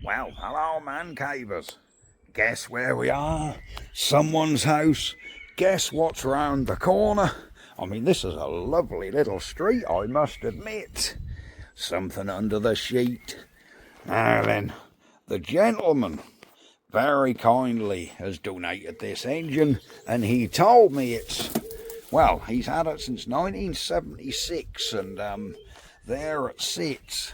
Well, hello man cavers. Guess where we are? Someone's house. Guess what's round the corner? I mean, this is a lovely little street, I must admit. Something under the sheet. Now then, the gentleman very kindly has donated this engine, and he told me well, he's had it since 1976, and there it sits.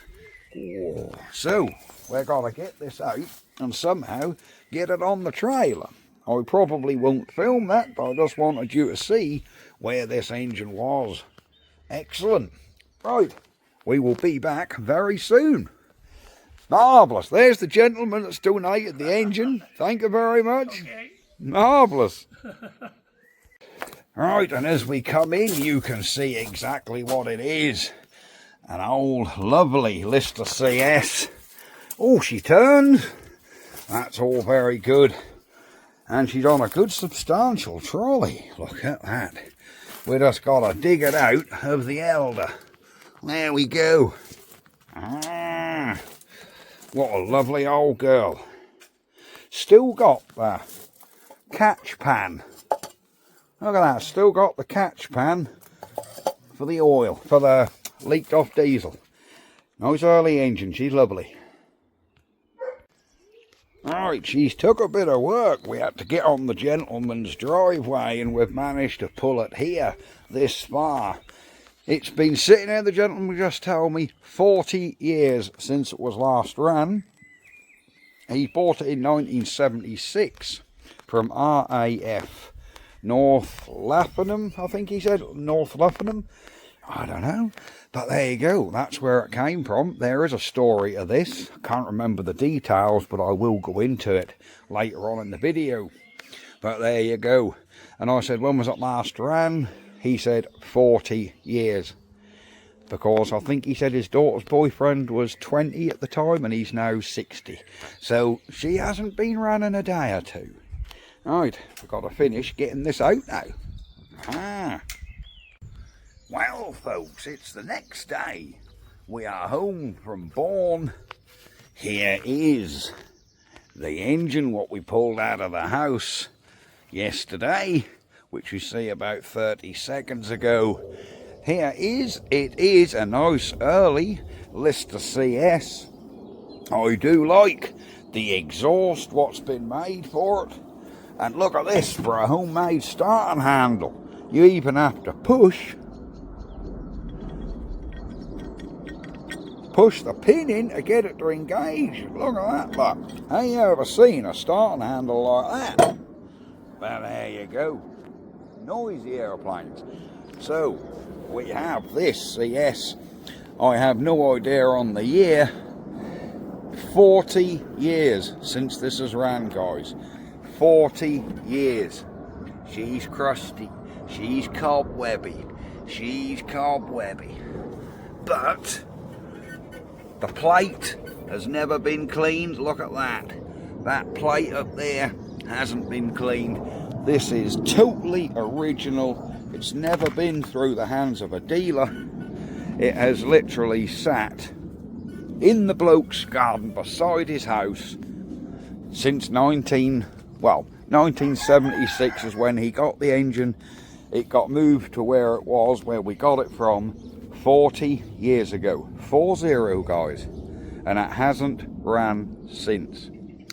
Whoa. So, we're going to get this out and somehow get it on the trailer. I probably won't film that, but I just wanted you to see where this engine was. Excellent. Right, we will be back very soon. Marvellous. There's the gentleman that's donated the engine. Thank you very much. Okay. Marvellous. Right, and as we come in, you can see exactly what it is. An old, lovely Lister CS. Oh, she turns. That's all very good. And she's on a good substantial trolley. Look at that. We just got to dig it out of the elder. There we go. Ah, what a lovely old girl. Still got the catch pan. Look at that. Still got the catch pan for the oil, for the leaked off diesel. Nice early engine. She's lovely. Alright, she's took a bit of work. We had to get on the gentleman's driveway, and we've managed to pull it here this far. It's been sitting there, the gentleman just told me, 40 years since it was last ran. He bought it in 1976 from RAF North Laffinham, I think he said. North Laffinham? I don't know. But there you go. That's where it came from. There is a story of this. I can't remember the details, but I will go into it later on in the video. But there you go. And I said, when was it last ran? He said 40 years. Because I think he said his daughter's boyfriend was 20 at the time and he's now 60. So she hasn't been running a day or two. Right, we've got to finish getting this out now. Ah. Well, folks, it's the next day. We are home from Bourne. Here is the engine what we pulled out of the house yesterday, which you see about 30 seconds ago. It is a nice early Lister CS. I do like the exhaust what's been made for it. And look at this, for a homemade starting handle. You even have to push the pin in to get it to engage. Look at that, look. Ain't you ever seen a starting handle like that? Well, there you go. Noisy airplanes. So, we have this CS. I have no idea on the year. 40 years since this has ran, guys. 40 years. She's crusty. She's cobwebby. But the plate has never been cleaned. Look at that. That plate up there hasn't been cleaned. This is totally original. It's never been through the hands of a dealer. It has literally sat in the bloke's garden beside his house since 1976 is when he got the engine. It got moved to where it was, where we got it from 40 years ago. 40, guys. And it hasn't ran since.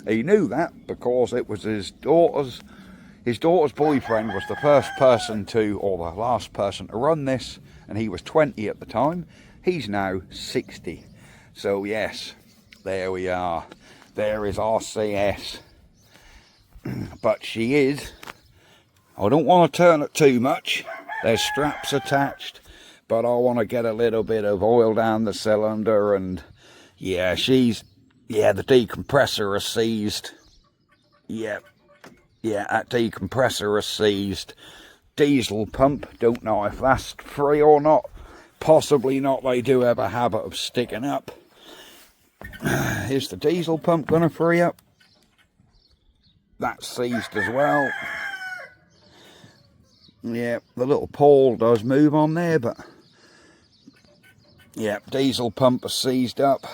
He knew that because it was his daughter's boyfriend was the first person to, or the last person to run this, and he was 20 at the time. He's now 60. So yes, there we are. There is our CS. But she is, I don't want to turn it too much. There's straps attached, but I want to get a little bit of oil down the cylinder, and yeah, the decompressor is seized. Yeah, that decompressor is seized. Diesel pump, don't know if that's free or not. Possibly not. They do have a habit of sticking up. Is the diesel pump going to free up? That's seized as well. Yeah, the little pole does move on there, but yeah, diesel pump is seized up.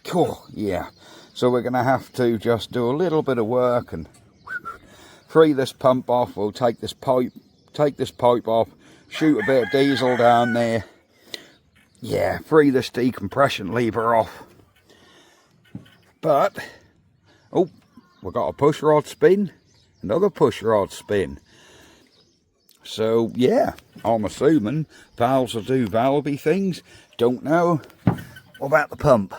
Cool, yeah. So we're going to have to just do a little bit of work and free this pump off. We'll take this pipe off, shoot a bit of diesel down there. Yeah, free this decompression lever off. But, oh, we've got a push rod spin, another push rod spin. So, yeah, I'm assuming valves will do valvey things. Don't know. What about the pump?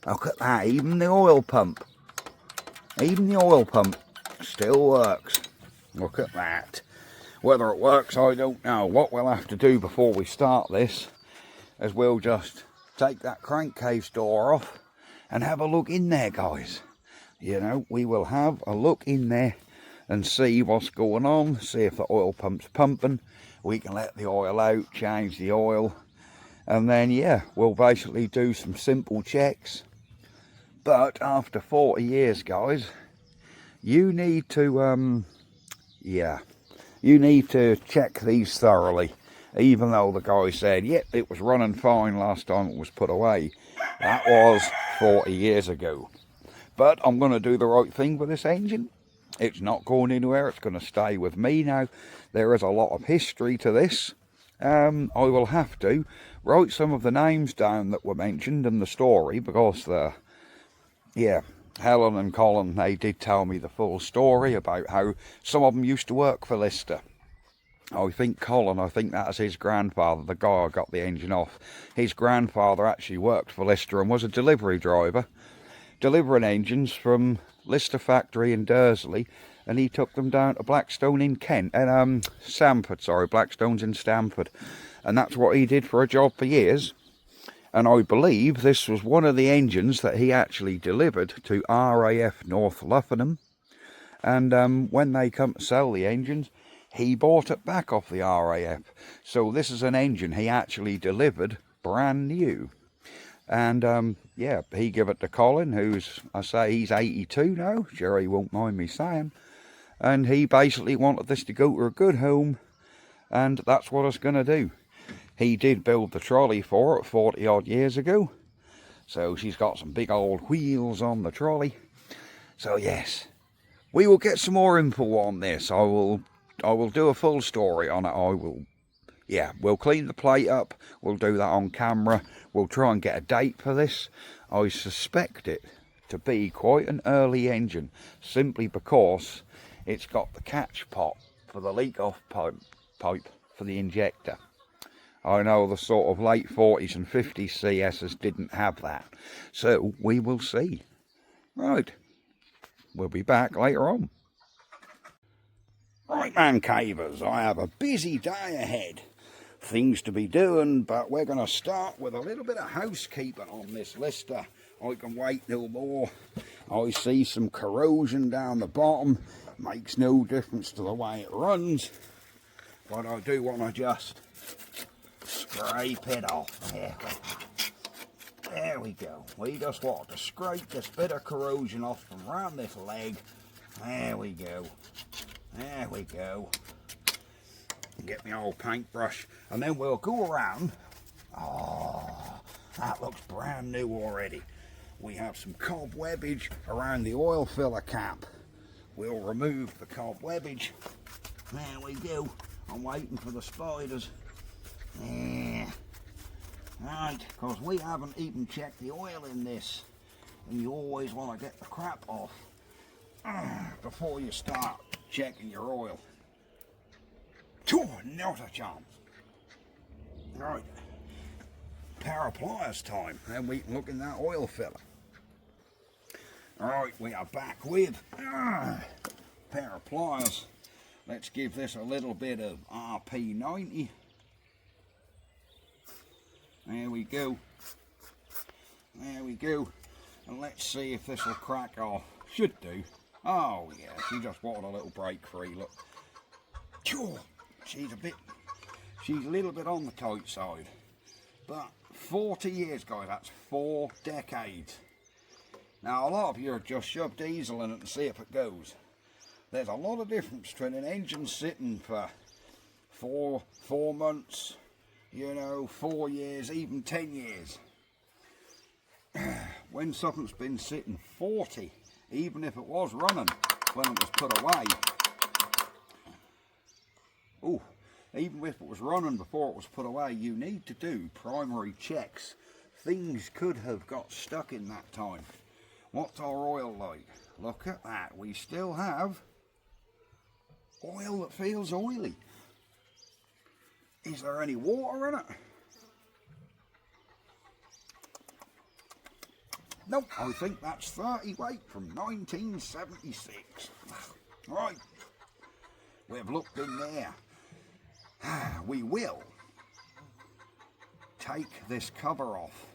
Look at that, even the oil pump. Even the oil pump still works. Look at that. Whether it works, I don't know. What we'll have to do before we start this is we'll just take that crankcase door off and have a look in there, guys. You know, we will have a look in there and see what's going on, see if the oil pump's pumping. We can let the oil out, change the oil, and then, yeah, we'll basically do some simple checks. But after 40 years, guys, you need to, you need to check these thoroughly. Even though the guy said, yep, it was running fine last time it was put away. That was 40 years ago. But I'm going to do the right thing with this engine. It's not going anywhere. It's going to stay with me now. There is a lot of history to this. I will have to write some of the names down that were mentioned in the story, because Helen and Colin, they did tell me the full story about how some of them used to work for Lister. I think Colin, I think that's his grandfather, the guy I got the engine off. His grandfather actually worked for Lister and was a delivery driver, delivering engines from Lister factory in Dursley, and he took them down to Blackstone in Kent, and Stamford, sorry, Blackstone's in Stamford, and that's what he did for a job for years. And I believe this was one of the engines that he actually delivered to RAF North Luffenham, and when they come to sell the engines, he bought it back off the RAF. So this is an engine he actually delivered brand new. And yeah, he gave it to Colin, who's, I say, he's 82 now. Sure, he won't mind me saying. And he basically wanted this to go to a good home, and that's what it's going to do. He did build the trolley for it 40 odd years ago. So she's got some big old wheels on the trolley. So yes, we will get some more info on this. I will do a full story on it. We'll clean the plate up. We'll do that on camera. We'll try and get a date for this. I suspect it to be quite an early engine, simply because it's got the catch pot for the leak-off pipe for the injector. I know the sort of late 40s and 50s CSs didn't have that. So we will see. Right. We'll be back later on. Right, man cavers, I have a busy day ahead. Things to be doing, but we're going to start with a little bit of housekeeping on this Lister. I can wait no more. I see some corrosion down the bottom. Makes no difference to the way it runs. But I do want to just scrape it off. There we go. We just want to scrape this bit of corrosion off from around this leg. There we go. There we go. Get my old paintbrush, and then we'll go around. Oh, that looks brand new already. We have some cobwebbage around the oil filler cap. We'll remove the cobwebbage. There we go. I'm waiting for the spiders. Yeah. Right, because we haven't even checked the oil in this, and you always want to get the crap off before you start checking your oil. Not a chance. Right, pair of pliers time, then we can look in that oil filler. Right, we are back with a pair of pliers. Let's give this a little bit of RP90. There we go. There we go. And let's see if this will crack off. Should do. Oh yeah, she just wanted a little break free, look. She's a little bit on the tight side. But 40 years, guys, that's 4 decades. Now a lot of you are just shove diesel in it and see if it goes. There's a lot of difference between an engine sitting for four months, you know, 4 years, even 10 years. when something's been sitting 40, even if it was running when it was put away. Oh, even if it was running before it was put away, you need to do primary checks. Things could have got stuck in that time. What's our oil like? Look at that. We still have oil that feels oily. Is there any water in it? Nope, I think that's 30 weight from 1976. Right, we've looked in there. We will take this cover off.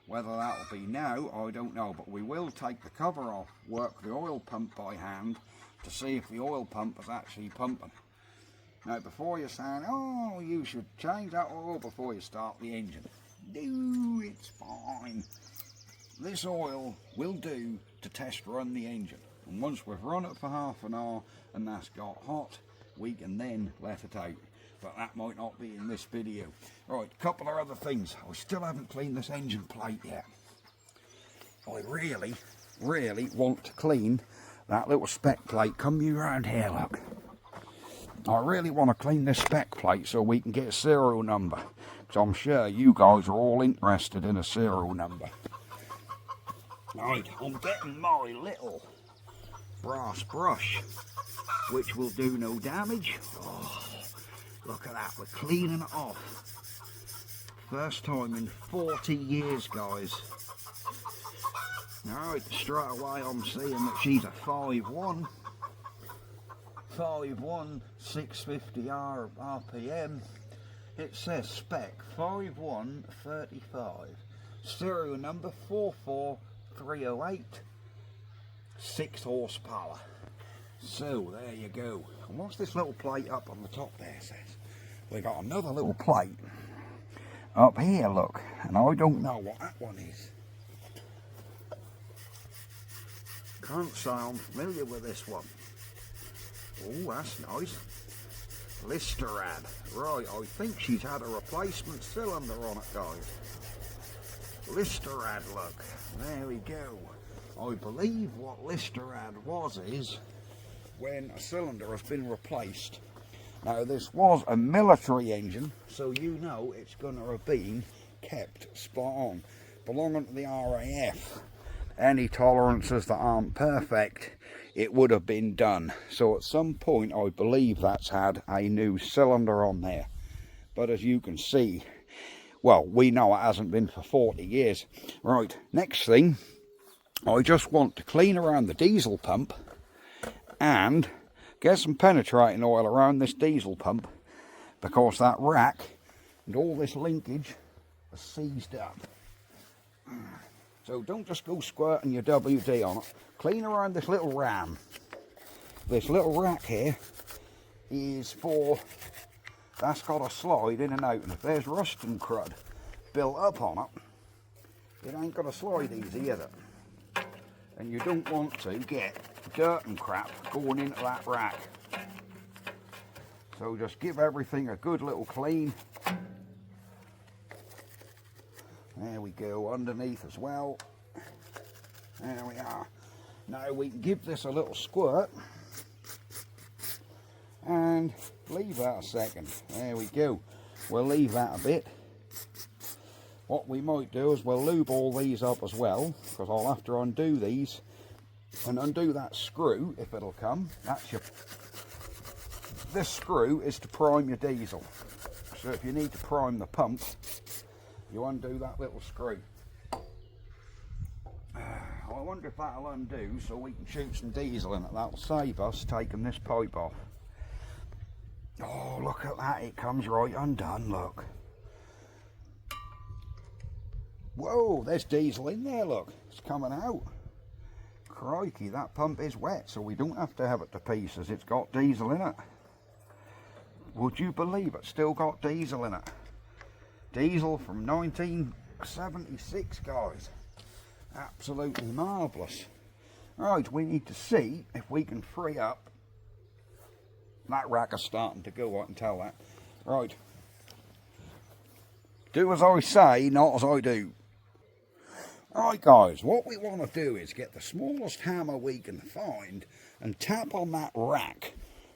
Whether that'll be now, I don't know, but we will take the cover off, work the oil pump by hand to see if the oil pump is actually pumping. Now, before you're saying, oh, you should change that oil before you start the engine. No, it's fine. This oil will do to test run the engine. And once we've run it for half an hour and that's got hot, we can then let it out. But that might not be in this video. Right, a couple of other things. I still haven't cleaned this engine plate yet. I really, really want to clean that little spec plate. Come you round here, look. I really want to clean this spec plate so we can get a serial number. Because I'm sure you guys are all interested in a serial number. Right, I'm getting my little brass brush, which will do no damage. Oh, look at that, we're cleaning it off. First time in 40 years, guys. Alright, straight away I'm seeing that she's a 5.1. 5.1, 650 RPM. It says spec 5.135. Serial number 44308. 6 horsepower. So there you go. And what's this little plate up on the top there says? We got another little plate up here, look, and I don't know what that one is. Can't say I'm familiar with this one. Oh, that's nice. LISTER ad. Right, I think she's had a replacement cylinder on it, guys. LISTER ad, look. There we go. I believe what LISTER ad is when a cylinder has been replaced. Now, this was a military engine, so you know it's going to have been kept spot on. Belonging to the RAF, any tolerances that aren't perfect, it would have been done. So at some point, I believe that's had a new cylinder on there. But as you can see, well, we know it hasn't been for 40 years. Right, next thing, I just want to clean around the diesel pump and get some penetrating oil around this diesel pump, because that rack and all this linkage are seized up. So don't just go squirting your WD on it. Clean around this little ram. This little rack here is for, that's got a slide in and out, and if there's rust and crud built up on it, it ain't got to slide easy, is it? And you don't want to get dirt and crap going into that rack. So just give everything a good little clean. There we go, underneath as well. There we are. Now we can give this a little squirt and leave that a second. There we go. We'll leave that a bit. What we might do is we'll lube all these up as well, because I'll have to undo these and undo that screw if it'll come. That's your, this screw is to prime your diesel. So if you need to prime the pump, you undo that little screw. I wonder if that'll undo so we can shoot some diesel in it. That'll save us taking this pipe off. Oh, look at that, it comes right undone, look. Whoa, there's diesel in there, look. It's coming out. Crikey, that pump is wet, so we don't have to have it to pieces. It's got diesel in it. Would you believe it's still got diesel in it? Diesel from 1976, guys. Absolutely marvellous. Right, we need to see if we can free up. That rack is starting to go, I can tell that. Right. Do as I say, not as I do. Alright guys, what we want to do is get the smallest hammer we can find and tap on that rack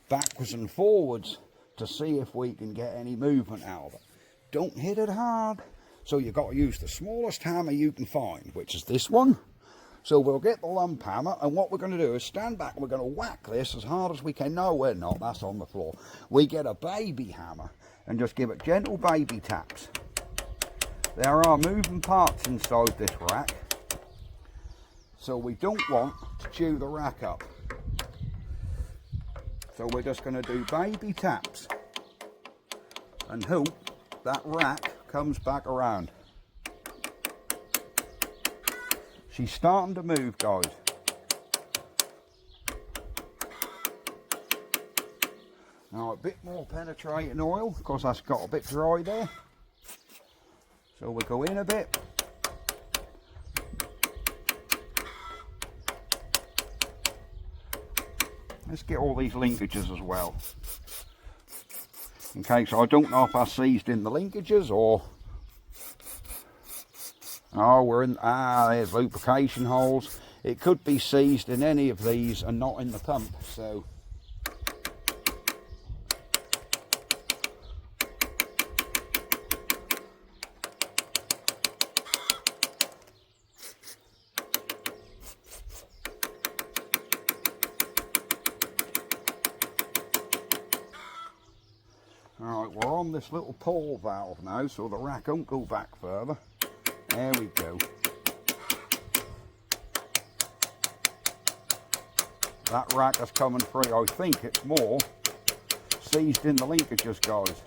backwards and forwards to see if we can get any movement out of it. Don't hit it hard. So you've got to use the smallest hammer you can find, which is this one. So we'll get the lump hammer, and what we're going to do is stand back and we're going to whack this as hard as we can. No, we're not, that's on the floor. We get a baby hammer and just give it gentle baby taps. There are moving parts inside this rack, so we don't want to chew the rack up. So we're just going to do baby taps and hope that rack comes back around. She's starting to move, guys. Now a bit more penetrating oil, because that's got a bit dry there. So we'll go in a bit. Let's get all these linkages as well. In case I don't know if I seized in the linkages or... Oh, we're in... there's lubrication holes. It could be seized in any of these and not in the pump, so... Alright, we're on this little pull valve now, so the rack won't go back further. There we go. That rack is coming free. I think it's more seized in the linkages, guys.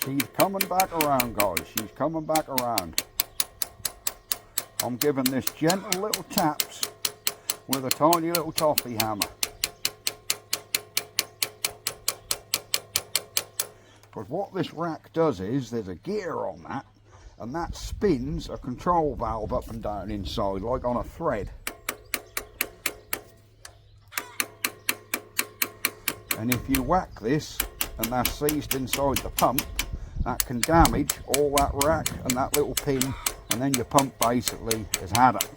She's coming back around, guys. She's coming back around. I'm giving this gentle little taps with a tiny little toffee hammer. Because what this rack does is, there's a gear on that, and that spins a control valve up and down inside, like on a thread. And if you whack this, and that's seized inside the pump, that can damage all that rack and that little pin, and then your pump basically has had it.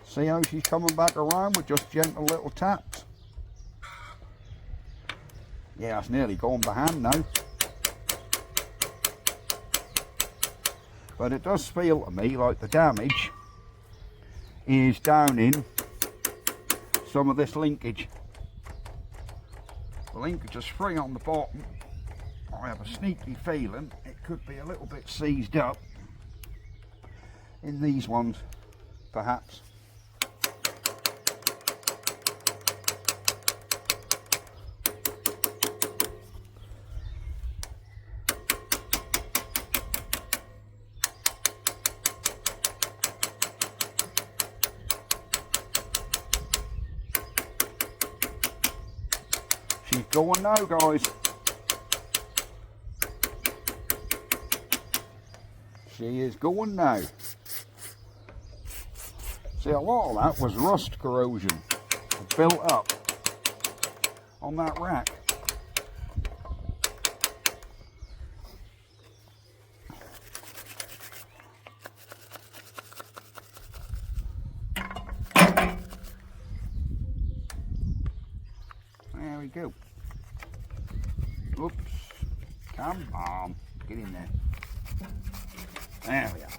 See how she's coming back around with just gentle little taps? Yeah, it's nearly gone behind now. But it does feel to me like the damage is down in some of this linkage. The linkage is free on the bottom. I have a sneaky feeling it could be a little bit seized up in these ones, perhaps. She's going now, guys. She is going now. See, a lot of that was rust corrosion built up on that rack. There we go. Oops. Come on. Get in there. There we are.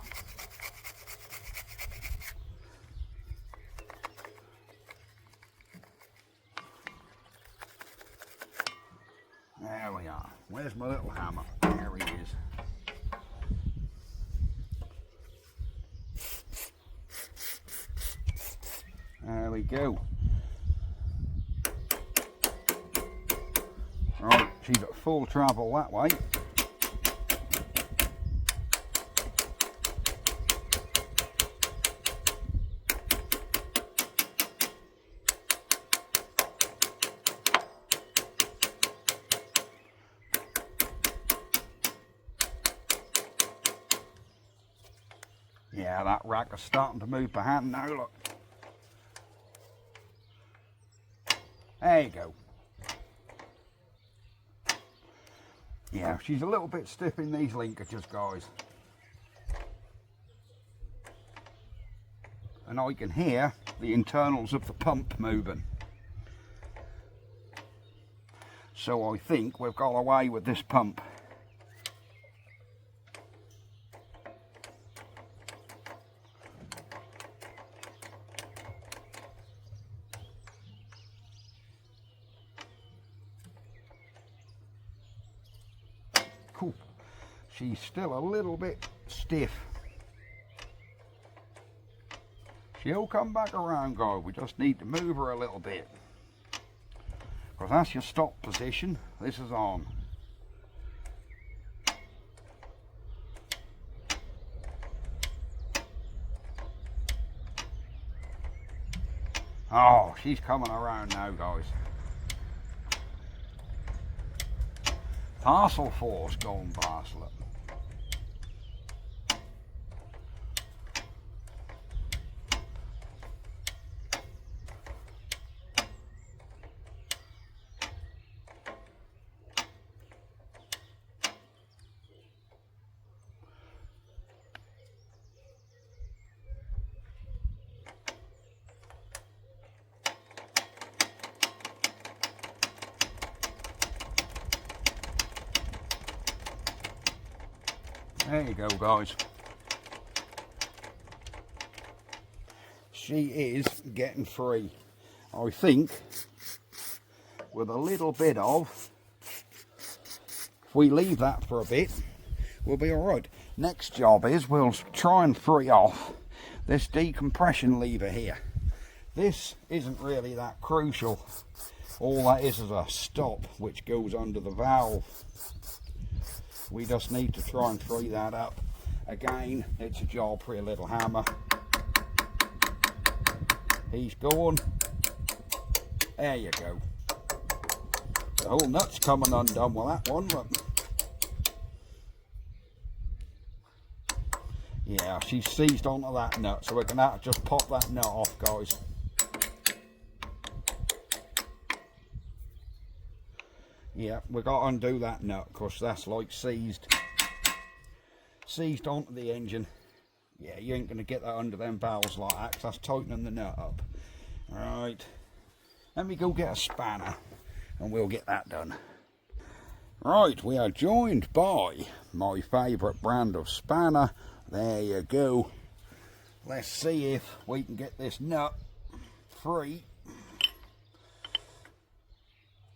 There we are. Where's my little hammer? There he is. There we go. Right, she's at full travel that way. Yeah, that rack is starting to move behind now, look. There you go. Yeah, she's a little bit stiff in these linkages, guys. And I can hear the internals of the pump moving. So I think we've got away with this pump. Cool. She's still a little bit stiff. She'll come back around, guys. We just need to move her a little bit. Because that's your stop position. This is on. Oh, she's coming around now, guys. Parcel 4's going past, look. There you go, guys. She is getting free. I think with a little bit of, if we leave that for a bit, we'll be alright. Next job is we'll try and free off this decompression lever here. This isn't really that crucial. All that is a stop which goes under the valve. We just need to try and free that up. Again, it's a job for a little hammer. He's going. There you go. The whole nut's coming undone with that one, look. Yeah, she's seized onto that nut, so we're going to have to just pop that nut off, guys. Yeah, we've got to undo that nut because that's like seized onto the engine. Yeah, you ain't going to get that under them valves like that because that's tightening the nut up. Right, let me go get a spanner and we'll get that done. Right, we are joined by my favourite brand of spanner. There you go. Let's see if we can get this nut free.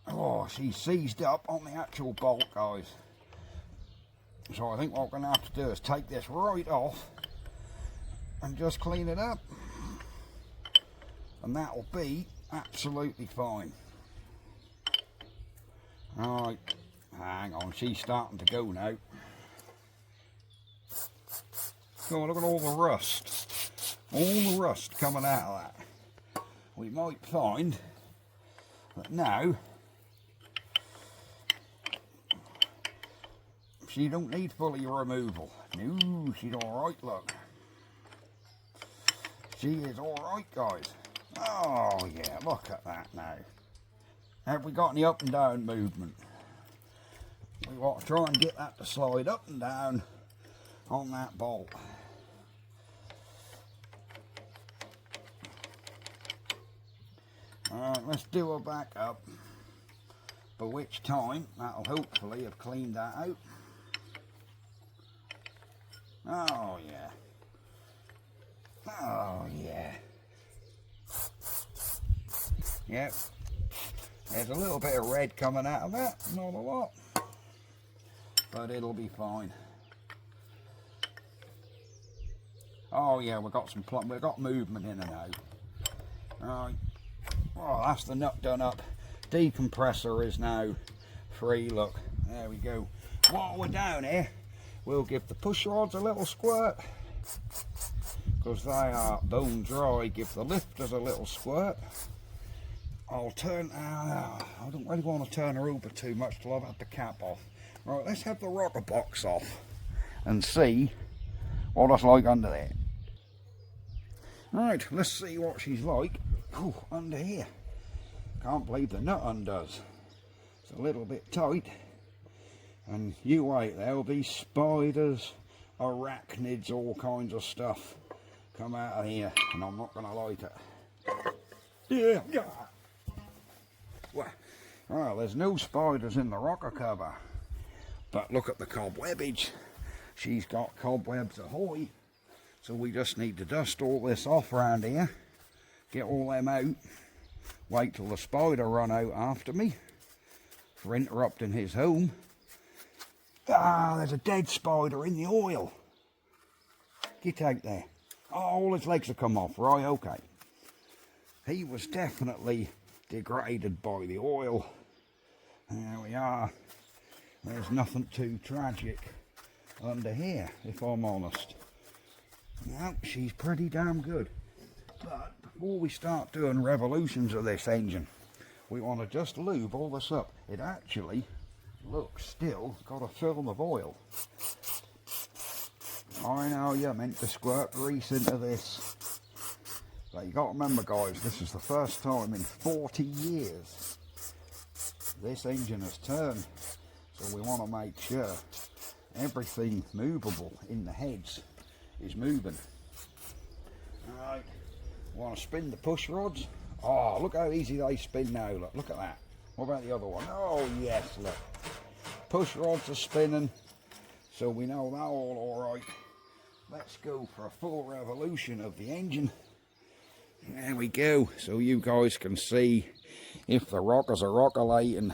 Oh, she's seized up on the actual bolt, guys. So I think what we're going to have to do is take this right off and just clean it up. And that'll be absolutely fine. Alright, hang on, she's starting to go now. Oh, look at all the rust. All the rust coming out of that. We might find that now she don't need fully removal. No, she's alright, look. She is alright, guys. Oh, yeah, look at that now. Have we got any up and down movement? We want to try and get that to slide up and down on that bolt. Alright, let's do her back up. By which time, that'll hopefully have cleaned that out. Oh yeah. Oh yeah. Yep. There's a little bit of red coming out of that, not a lot. But it'll be fine. Oh yeah, we've got we've got movement in and out. Right. Oh, that's the nut done up. Decompressor is now free, look. There we go. While we're down here, we'll give the push rods a little squirt because they are bone dry. Give the lifters a little squirt. I'll turn, I don't really want to turn her over too much till I've had the cap off. Right, let's have the rocker box off and see what it's like under there. Right, let's see what she's like under here. Can't believe the nut undoes. It's a little bit tight. And you wait, there'll be spiders, arachnids, all kinds of stuff come out of here, and I'm not going to like it. Yeah. Well, there's no spiders in the rocker cover, but look at the cobwebbage. She's got cobwebs ahoy, so we just need to dust all this off around here, get all them out, wait till the spider run out after me for interrupting his home. Ah, there's a dead spider in the oil. Get out there. Oh, all his legs have come off. Right, okay. He was definitely degraded by the oil. There we are. There's nothing too tragic under here, if I'm honest. Well, she's pretty damn good. But before we start doing revolutions of this engine, we want to just lube all this up. It actually looks still got a film of oil. I know you're meant to squirt grease into this, but you got to remember, guys, this is the first time in 40 years this engine has turned, so we want to make sure everything movable in the heads is moving. Alright, want to spin the push rods? Oh, look how easy they spin now. Look at that. What about the other one? Oh yes, look. Push rods are spinning, so we know they're all alright. Let's go for a full revolution of the engine. There we go, so you guys can see if the rockers are rockulating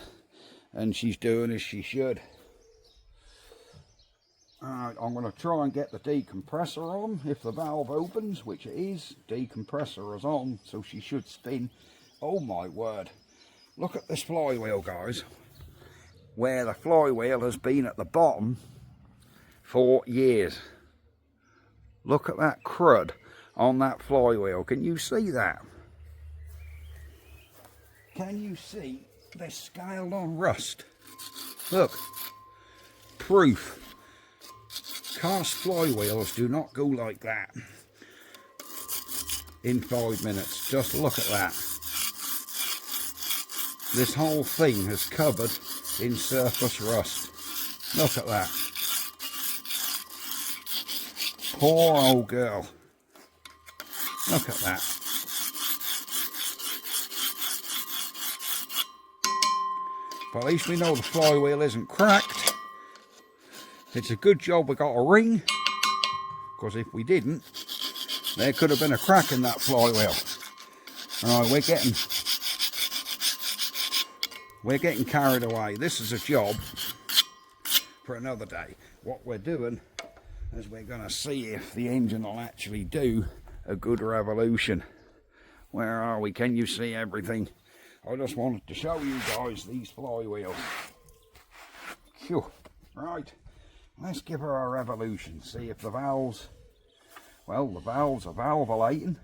and she's doing as she should. Alright, I'm going to try and get the decompressor on. If the valve opens, which it is, decompressor is on, so she should spin. Oh my word. Look at this flywheel, guys. Where the flywheel has been at the bottom for years. Look at that crud on that flywheel. Can you see that? Can you see this scaled on rust? Look. Proof. Cast flywheels do not go like that in 5 minutes. Just look at that. This whole thing is covered in surface rust. Look at that. Poor old girl. Look at that. But at least we know the flywheel isn't cracked. It's a good job we got a ring, because if we didn't, there could have been a crack in that flywheel. Alright, we're getting carried away. This is a job for another day. What we're doing is we're going to see if the engine will actually do a good revolution. Where are we? Can you see everything? I just wanted to show you guys these flywheels. Phew. Right, let's give her a revolution. See if the valves, well, the valves are valvulating.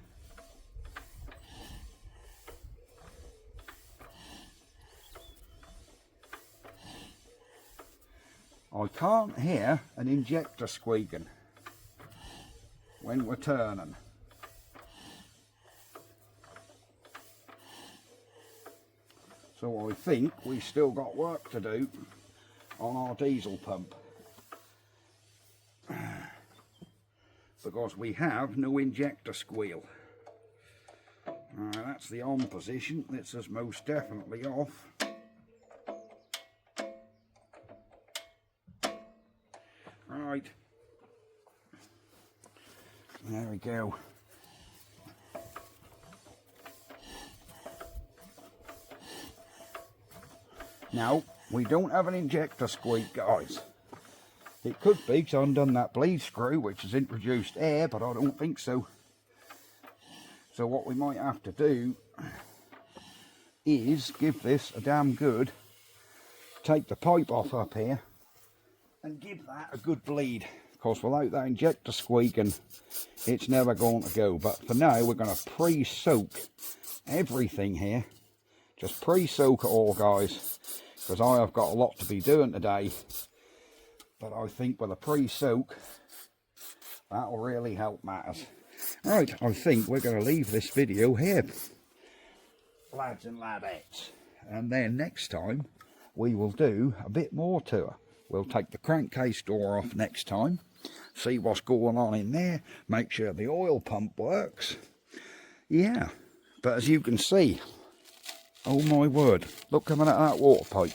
I can't hear an injector squeaking when we're turning. So I think we've still got work to do on our diesel pump, because we have no injector squeal. That's the on position. This is most definitely off. Right, there we go. Now, we don't have an injector squeak, guys. It could be because I haven't done that bleed screw, which has introduced air, but I don't think so. So what we might have to do is give this a damn good, take the pipe off up here and give that a good bleed, because without that injector squeaking, it's never going to go. But for now, we're going to pre-soak everything here. Just pre-soak it all, guys, because I have got a lot to be doing today. But I think with a pre-soak, that'll really help matters. Right, I think we're going to leave this video here, lads and ladettes. And then next time, we will do a bit more to her. We'll take the crankcase door off next time, see what's going on in there, make sure the oil pump works. Yeah, but as you can see, oh my word, look coming out of that water pipe.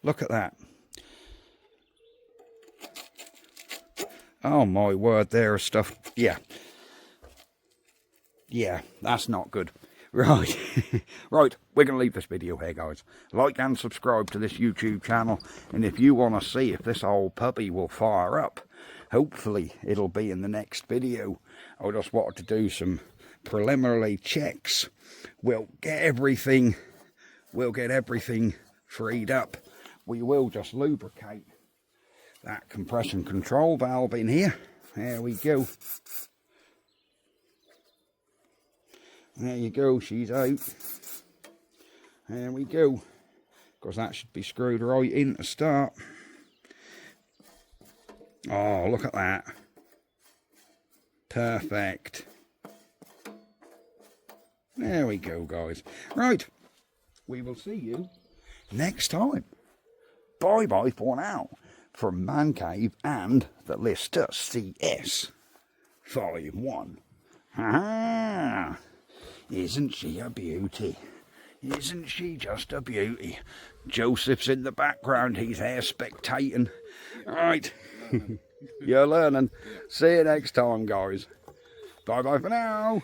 Look at that. Oh my word, there is stuff. Yeah, that's not good. Right, right, we're going to leave this video here, guys. Like and subscribe to this YouTube channel, and if you want to see if this old puppy will fire up, hopefully it'll be in the next video. I just wanted to do some preliminary checks. We'll get everything freed up. We will just lubricate that compression control valve in here. There we go. There you go, she's out. There we go. Because that should be screwed right in to start. Oh, look at that. Perfect. There we go, guys. Right, we will see you next time. Bye-bye for now. From Man Cave and the Lister CS 51. Ha-ha! Isn't she a beauty? Isn't she just a beauty? Joseph's in the background, he's here spectating. Right, you're learning. See you next time, guys. Bye-bye for now.